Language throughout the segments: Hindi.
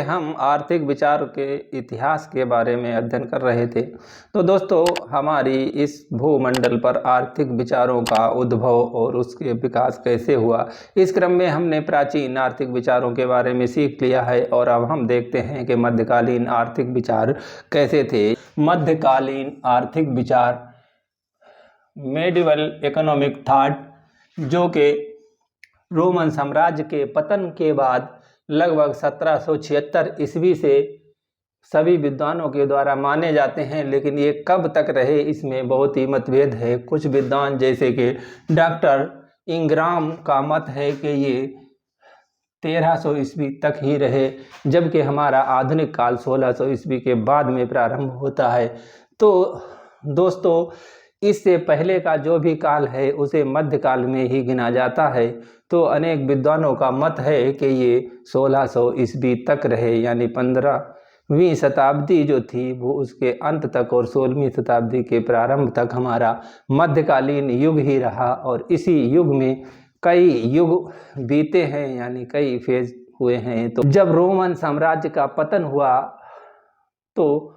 हम आर्थिक विचार के इतिहास के बारे में अध्ययन कर रहे थे। तो दोस्तों, हमारी इस भूमंडल पर आर्थिक विचारों का उद्भव और उसके विकास कैसे हुआ, इस क्रम में हमने प्राचीन आर्थिक विचारों के बारे में सीख लिया है। और अब हम देखते हैं कि मध्यकालीन आर्थिक विचार कैसे थे। मध्यकालीन आर्थिक विचार मेडिवल इकोनॉमिक थॉट, जो कि रोमन साम्राज्य के पतन के बाद लगभग 1776 ईस्वी से सभी विद्वानों के द्वारा माने जाते हैं, लेकिन ये कब तक रहे इसमें बहुत ही मतभेद है। कुछ विद्वान जैसे कि डॉक्टर इंग्राम का मत है कि ये 1300 ईस्वी तक ही रहे, जबकि हमारा आधुनिक काल 1600 ईस्वी के बाद में प्रारंभ होता है। तो दोस्तों, इससे पहले का जो भी काल है उसे मध्यकाल में ही गिना जाता है। तो अनेक विद्वानों का मत है कि ये 1600 ईस्वी तक रहे, यानी 15वीं शताब्दी जो थी वो उसके अंत तक और 16वीं शताब्दी के प्रारंभ तक हमारा मध्यकालीन युग ही रहा। और इसी युग में कई युग बीते हैं, यानी कई फेज हुए हैं। तो जब रोमन साम्राज्य का पतन हुआ तो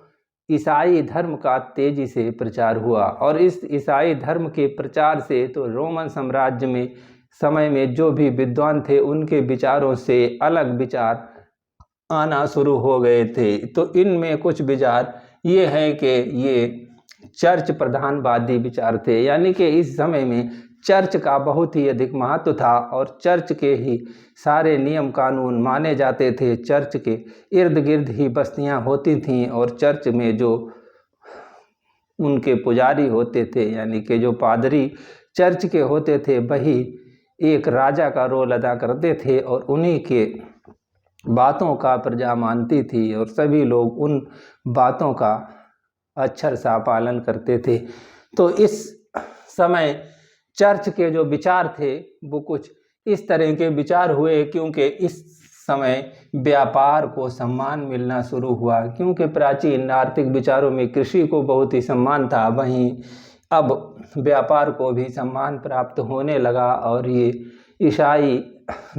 ईसाई धर्म का तेजी से प्रचार हुआ, और इस ईसाई धर्म के प्रचार से तो रोमन साम्राज्य में समय में जो भी विद्वान थे उनके विचारों से अलग विचार आना शुरू हो गए थे। तो इनमें कुछ विचार ये हैं कि ये चर्च प्रधानवादी विचार थे, यानी कि इस समय में चर्च का बहुत ही अधिक महत्व था और चर्च के ही सारे नियम कानून माने जाते थे। चर्च के इर्द गिर्द ही बस्तियां होती थीं और चर्च में जो उनके पुजारी होते थे, यानी कि जो पादरी चर्च के होते थे, वही एक राजा का रोल अदा करते थे और उन्हीं के बातों का प्रजा मानती थी और सभी लोग उन बातों का अक्षर सा पालन करते थे। तो इस समय चर्च के जो विचार थे वो कुछ इस तरह के विचार हुए, क्योंकि इस समय व्यापार को सम्मान मिलना शुरू हुआ। क्योंकि प्राचीन आर्थिक विचारों में कृषि को बहुत ही सम्मान था, वहीं अब व्यापार को भी सम्मान प्राप्त होने लगा। और ये ईसाई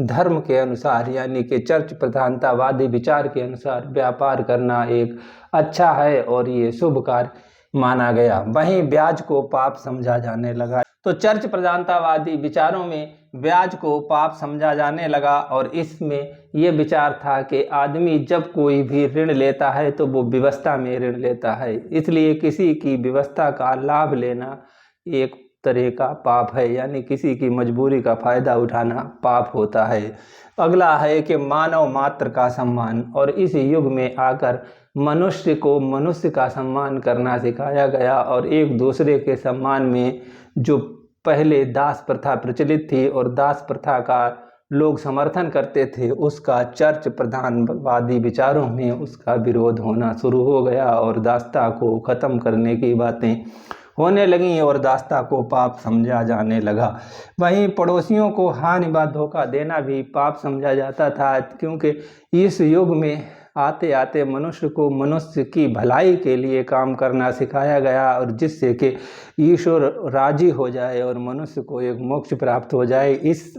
धर्म के अनुसार, यानी कि चर्च प्रधानतावादी विचार के अनुसार व्यापार करना एक अच्छा है और ये शुभ कार्य माना गया। वहीं ब्याज को पाप समझा जाने लगा। तो चर्च प्रधानतावादी विचारों में ब्याज को पाप समझा जाने लगा, और इसमें ये विचार था कि आदमी जब कोई भी ऋण लेता है तो वो व्यवस्था में ऋण लेता है, इसलिए किसी की व्यवस्था का लाभ लेना एक तरह का पाप है, यानी किसी की मजबूरी का फायदा उठाना पाप होता है। अगला है कि मानव मात्र का सम्मान, और इस युग में आकर मनुष्य को मनुष्य का सम्मान करना सिखाया गया। और एक दूसरे के सम्मान में जो पहले दास प्रथा प्रचलित थी और दास प्रथा का लोग समर्थन करते थे, उसका चर्च प्रधानवादी विचारों में उसका विरोध होना शुरू हो गया और दासता को ख़त्म करने की बातें होने लगीं और दासता को पाप समझा जाने लगा। वहीं पड़ोसियों को हानि व धोखा देना भी पाप समझा जाता था, क्योंकि इस युग में आते आते मनुष्य को मनुष्य की भलाई के लिए काम करना सिखाया गया, और जिससे कि ईश्वर राजी हो जाए और मनुष्य को एक मोक्ष प्राप्त हो जाए। इस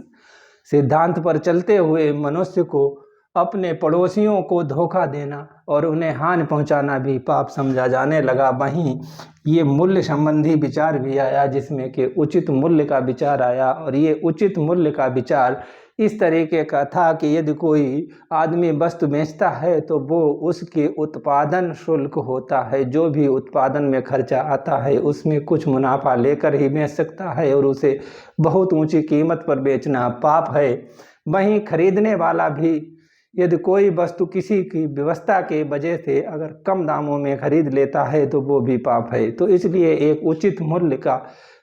सिद्धांत पर चलते हुए मनुष्य को अपने पड़ोसियों को धोखा देना और उन्हें हानि पहुंचाना भी पाप समझा जाने लगा। वहीं ये मूल्य संबंधी विचार भी आया, जिसमें कि उचित मूल्य का विचार आया। और ये उचित मूल्य का विचार इस तरीके का था कि यदि कोई आदमी वस्तु बेचता है तो वो उसके उत्पादन शुल्क होता है, जो भी उत्पादन में खर्चा आता है उसमें कुछ मुनाफा लेकर ही बेच सकता है, और उसे बहुत ऊंची कीमत पर बेचना पाप है। वहीं खरीदने वाला भी यदि कोई वस्तु किसी की व्यवस्था के वजह से अगर कम दामों में खरीद लेता है तो वो भी पाप है। तो इसलिए एक उचित मूल्य का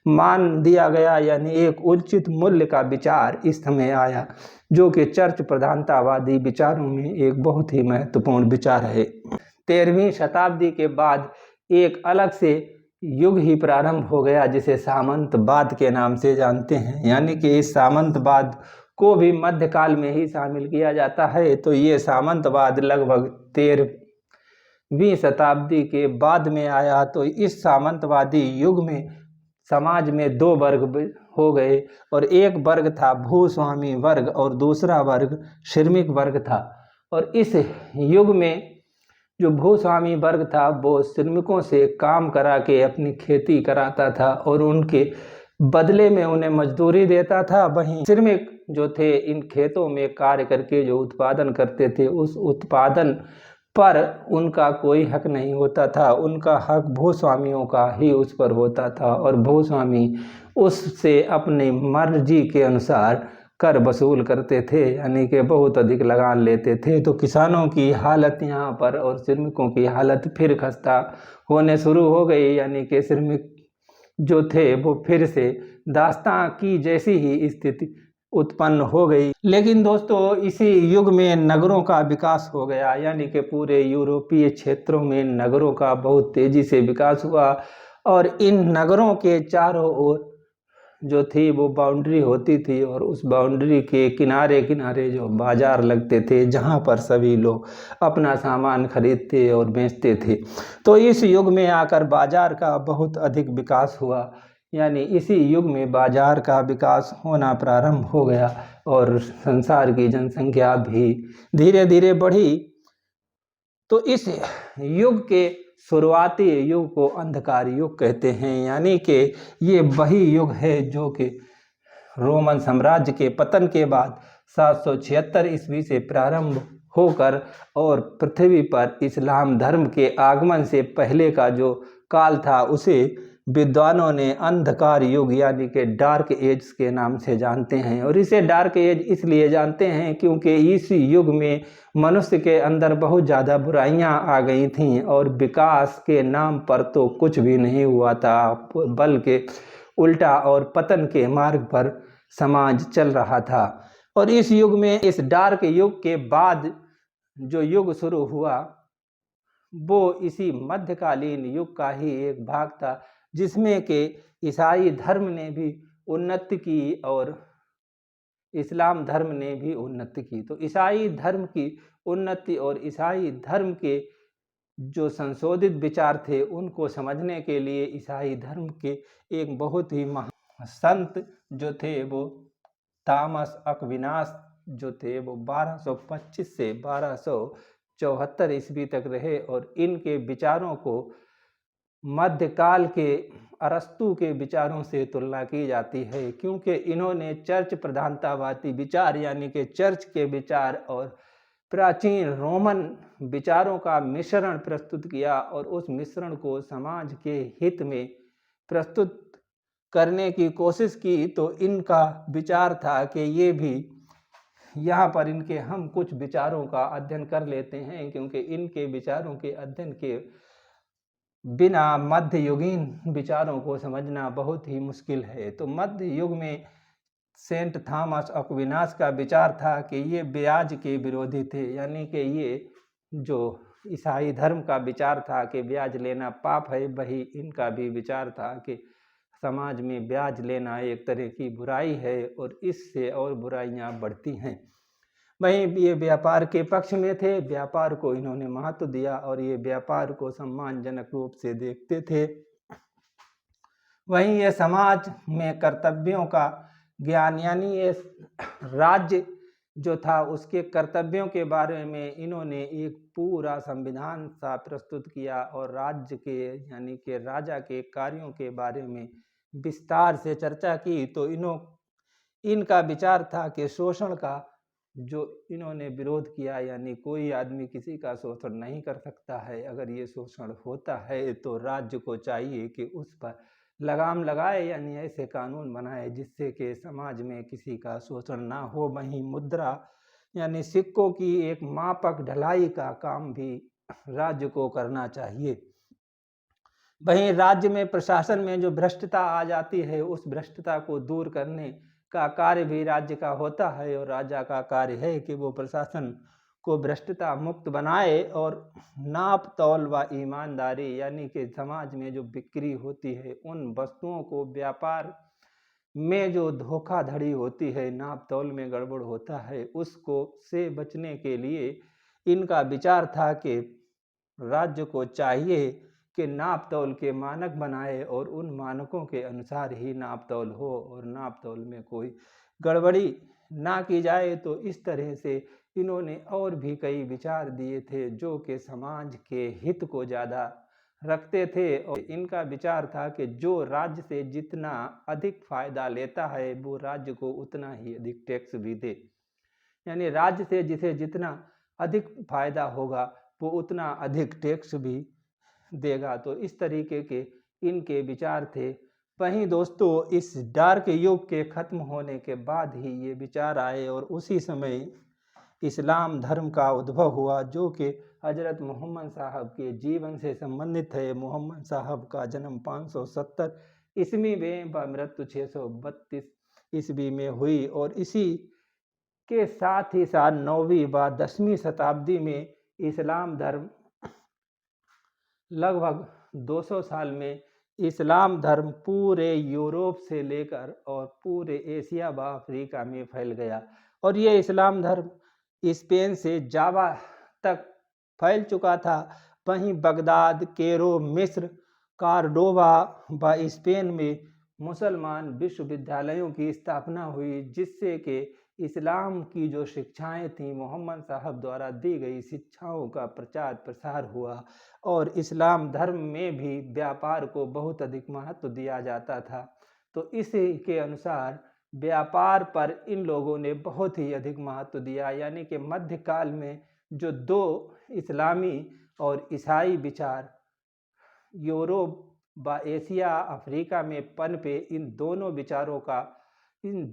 मान दिया गया, यानी एक उचित मूल्य का विचार इस समय आया, जो कि चर्च प्रधानतावादी विचारों में एक बहुत ही महत्वपूर्ण विचार है। 13वीं शताब्दी के बाद एक अलग से युग ही प्रारंभ हो गया, जिसे सामंतवाद के नाम से जानते हैं, यानी कि इस सामंतवाद को भी मध्यकाल में ही शामिल किया जाता है। तो ये सामंतवाद लगभग 13वीं शताब्दी के बाद में आया। तो इस सामंतवादी युग में समाज में दो वर्ग हो गए, और एक वर्ग था भूस्वामी वर्ग और दूसरा वर्ग श्रमिक वर्ग था। और इस युग में जो भूस्वामी वर्ग था वो श्रमिकों से काम करा के अपनी खेती कराता था और उनके बदले में उन्हें मजदूरी देता था। वहीं श्रमिक जो थे इन खेतों में कार्य करके जो उत्पादन करते थे उस उत्पादन पर उनका कोई हक नहीं होता था, उनका हक भूस्वामियों का ही उस पर होता था और भूस्वामी उससे अपनी मर्जी के अनुसार कर वसूल करते थे, यानी कि बहुत अधिक लगान लेते थे। तो किसानों की हालत यहाँ पर और श्रमिकों की हालत फिर खस्ता होने शुरू हो गई, यानी कि श्रमिक जो थे वो फिर से दास्तां की जैसी ही स्थिति उत्पन्न हो गई। लेकिन दोस्तों इसी युग में नगरों का विकास हो गया, यानी कि पूरे यूरोपीय क्षेत्रों में नगरों का बहुत तेजी से विकास हुआ और इन नगरों के चारों ओर जो थी वो बाउंड्री होती थी और उस बाउंड्री के किनारे किनारे जो बाजार लगते थे जहाँ पर सभी लोग अपना सामान खरीदते और बेचते थे। तो इस युग में आकर बाजार का बहुत अधिक विकास हुआ, यानी इसी युग में बाजार का विकास होना प्रारंभ हो गया और संसार की जनसंख्या भी धीरे धीरे बढ़ी। तो इस युग के शुरुआती युग को अंधकार युग कहते हैं, यानी कि ये वही युग है जो कि रोमन साम्राज्य के पतन के बाद 776 ईस्वी से प्रारंभ होकर और पृथ्वी पर इस्लाम धर्म के आगमन से पहले का जो काल था उसे विद्वानों ने अंधकार युग यानी कि डार्क एज के नाम से जानते हैं। और इसे डार्क एज इसलिए जानते हैं क्योंकि इस युग में मनुष्य के अंदर बहुत ज़्यादा बुराइयां आ गई थीं और विकास के नाम पर तो कुछ भी नहीं हुआ था, बल्कि उल्टा और पतन के मार्ग पर समाज चल रहा था। और इस युग में, इस डार्क युग के बाद जो युग शुरू हुआ वो इसी मध्यकालीन युग का ही एक भाग था, जिसमें कि ईसाई धर्म ने भी उन्नति की और इस्लाम धर्म ने भी उन्नति की। तो ईसाई धर्म की उन्नति और ईसाई धर्म के जो संशोधित विचार थे उनको समझने के लिए ईसाई धर्म के एक बहुत ही महान संत जो थे वो थॉमस अक्विनास जो थे वो 1225 से 1274 ईस्वी तक रहे और इनके विचारों को मध्यकाल के अरस्तु के विचारों से तुलना की जाती है, क्योंकि इन्होंने चर्च प्रधानतावादी विचार यानी कि चर्च के विचार और प्राचीन रोमन विचारों का मिश्रण प्रस्तुत किया और उस मिश्रण को समाज के हित में प्रस्तुत करने की कोशिश की। तो इनका विचार था कि ये भी यहाँ पर इनके हम कुछ विचारों का अध्ययन कर लेते हैं, क्योंकि इनके विचारों के अध्ययन के बिना मध्ययुगीन विचारों को समझना बहुत ही मुश्किल है। तो मध्य युग में सेंट थॉमस अक्विनास का विचार था कि ये ब्याज के विरोधी थे, यानी कि ये जो ईसाई धर्म का विचार था कि ब्याज लेना पाप है, वही इनका भी विचार था कि समाज में ब्याज लेना एक तरह की बुराई है और इससे और बुराइयां बढ़ती हैं। वहीं ये व्यापार के पक्ष में थे, व्यापार को इन्होंने महत्व दिया और ये व्यापार को सम्मानजनक रूप से देखते थे। वहीं ये समाज में कर्तव्यों का ज्ञान यानी ये राज्य जो था उसके कर्तव्यों के बारे में इन्होंने एक पूरा संविधान सा प्रस्तुत किया और राज्य के यानी कि राजा के कार्यों के बारे में विस्तार से चर्चा की। तो इनका विचार था कि शोषण का जो इन्होंने विरोध किया, यानी कोई आदमी किसी का शोषण नहीं कर सकता है। अगर ये शोषण होता है तो राज्य को चाहिए कि उस पर लगाम लगाए, यानी ऐसे कानून बनाए जिससे कि समाज में किसी का शोषण ना हो। वहीं मुद्रा यानी सिक्कों की एक मापक ढलाई का काम भी राज्य को करना चाहिए। वहीं राज्य में प्रशासन में जो भ्रष्टता आ जाती है उस भ्रष्टता को दूर करने का कार्य भी राज्य का होता है और राजा का कार्य है कि वो प्रशासन को भ्रष्टता मुक्त बनाए और नाप तौल व ईमानदारी यानी कि समाज में जो बिक्री होती है उन वस्तुओं को, व्यापार में जो धोखाधड़ी होती है, नाप तौल में गड़बड़ होता है, उसको से बचने के लिए इनका विचार था कि राज्य को चाहिए कि नाप तौल के मानक बनाए और उन मानकों के अनुसार ही नाप तौल हो और नाप तौल में कोई गड़बड़ी ना की जाए। तो इस तरह से इन्होंने और भी कई विचार दिए थे जो कि समाज के हित को ज़्यादा रखते थे। और इनका विचार था कि जो राज्य से जितना अधिक फायदा लेता है वो राज्य को उतना ही अधिक टैक्स भी दे, यानी राज्य से जिसे जितना अधिक फायदा होगा वो उतना अधिक टैक्स भी देगा। तो इस तरीके के इनके विचार थे। वहीं दोस्तों इस डार्क युग के खत्म होने के बाद ही ये विचार आए और उसी समय इस्लाम धर्म का उद्भव हुआ, जो कि हजरत मोहम्मद साहब के जीवन से संबंधित है। मोहम्मद साहब का जन्म 570 ईस्वी में व मृत्यु 632 ईस्वी में हुई और इसी के साथ ही साथ 9वीं व 10वीं शताब्दी में इस्लाम धर्म लगभग 200 साल में इस्लाम धर्म पूरे यूरोप से लेकर और पूरे एशिया व अफ्रीका में फैल गया। और ये इस्लाम धर्म स्पेन से जावा तक फैल चुका था। वहीं बगदाद, कैरो, मिस्र, कार्डोबा व स्पेन में मुसलमान विश्वविद्यालयों की स्थापना हुई, जिससे कि इस्लाम की जो शिक्षाएं थीं, मोहम्मद साहब द्वारा दी गई शिक्षाओं का प्रचार प्रसार हुआ। और इस्लाम धर्म में भी व्यापार को बहुत अधिक महत्व दिया जाता था। तो इसी के अनुसार व्यापार पर इन लोगों ने बहुत ही अधिक महत्व दिया, यानी कि मध्यकाल में जो दो इस्लामी और ईसाई विचार यूरोप व एशिया अफ्रीका में पनपे, इन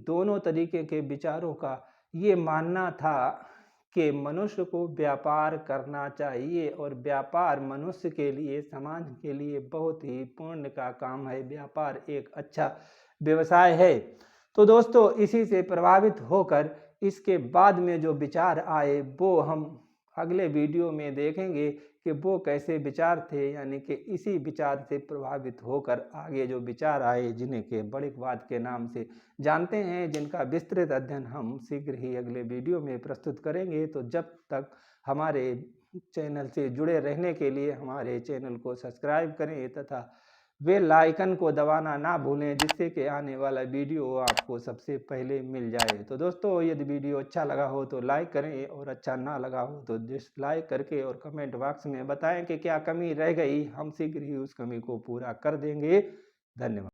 दोनों तरीके के विचारों का ये मानना था कि मनुष्य को व्यापार करना चाहिए और व्यापार मनुष्य के लिए, समाज के लिए बहुत ही पुण्य का काम है। व्यापार एक अच्छा व्यवसाय है। तो दोस्तों इसी से प्रभावित होकर इसके बाद में जो विचार आए वो हम अगले वीडियो में देखेंगे कि वो कैसे विचार थे, यानी कि इसी विचार से प्रभावित होकर आगे जो विचार आए जिन्हें के बड़िकवाद के नाम से जानते हैं, जिनका विस्तृत अध्ययन हम शीघ्र ही अगले वीडियो में प्रस्तुत करेंगे। तो जब तक हमारे चैनल से जुड़े रहने के लिए हमारे चैनल को सब्सक्राइब करें तथा बेल आइकन को दबाना ना भूलें, जिससे कि आने वाला वीडियो आपको सबसे पहले मिल जाए। तो दोस्तों यदि वीडियो अच्छा लगा हो तो लाइक करें और अच्छा ना लगा हो तो डिसलाइक करके और कमेंट बॉक्स में बताएं कि क्या कमी रह गई, हम शीघ्र ही उस कमी को पूरा कर देंगे। धन्यवाद।